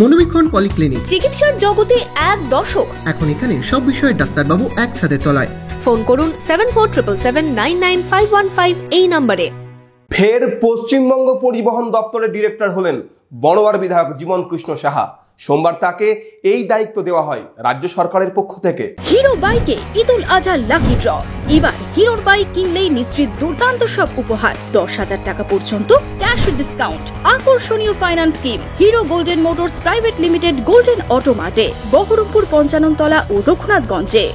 মনোবীক্ষণ polyclinic, চিকিৎসার জগতে এক দশক। এখন এখানে সব বিষয়ে ডাক্তারবাবু একসাথে তলায়। ফোন করুন 7477999515 এই নম্বরে। ফের পশ্চিমবঙ্গ পরিবহন দপ্তরের ডিরেক্টর হলেন বড়োয়ার বিধায়ক জীবন কৃষ্ণ সাহা। সোমবার তাকে এই দায়িত্ব দেওয়া হয় রাজ্য সরকারের পক্ষ থেকে। হিরো বাইকে ঈদুল আজহা লাকি ড্র। এবার হিরোর বাইক কিনলেই নিশ্চিত দুর্দান্ত সব উপহার, 10,000 টাকা পর্যন্ত ক্যাশ ডিসকাউন্ট, আকর্ষণীয় finance scheme. Hero Golden Motors private limited, Golden অটোমার্টে, বহরমপুর, পঞ্চাননতলা ও রঘুনাথগঞ্জে।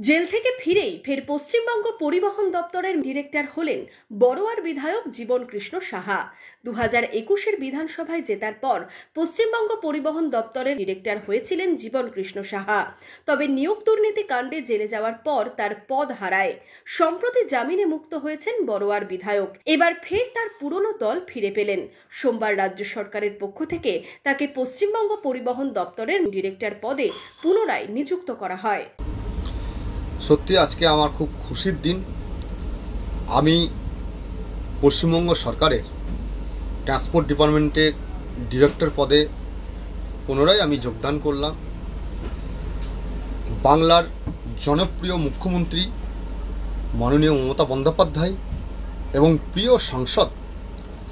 জেল থেকে ফিরেই ফের পশ্চিমবঙ্গ পরিবহন দপ্তরের ডিরেক্টর হলেন বড়োয়ার বিধায়ক জীবন কৃষ্ণ সাহা। 2021-এর বিধানসভায় জেতার পর পশ্চিমবঙ্গ পরিবহন দপ্তরের ডিরেক্টর হয়েছিলেন জীবন কৃষ্ণ সাহা। তবে নিয়োগ দুর্নীতি কাণ্ডে জেলে যাওয়ার পর তার পদ হারায়। সম্প্রতি জামিনে মুক্ত হয়েছেন বড়োয়ার বিধায়ক। এবার ফের তার পুরনো দল ফিরে পেলেন। সোমবার রাজ্য সরকারের পক্ষ থেকে তাকে পশ্চিমবঙ্গ পরিবহন দপ্তরের ডিরেক্টর পদে পুনরায় নিযুক্ত করা হয়। সত্যি আজকে আমার খুব খুশির দিন। আমি পশ্চিমবঙ্গ সরকারের ট্রান্সপোর্ট ডিপার্টমেন্টের ডিরেক্টর পদে পুনরায় আমি যোগদান করলাম। বাংলার জনপ্রিয় মুখ্যমন্ত্রী মাননীয় মমতা বন্দ্যোপাধ্যায় এবং প্রিয় সাংসদ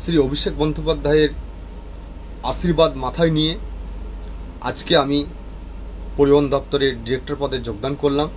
শ্রী অভিষেক বন্দ্যোপাধ্যায়ের আশীর্বাদ মাথায় নিয়ে আজকে আমি পরিবহন দপ্তরের ডিরেক্টর পদে যোগদান করলাম।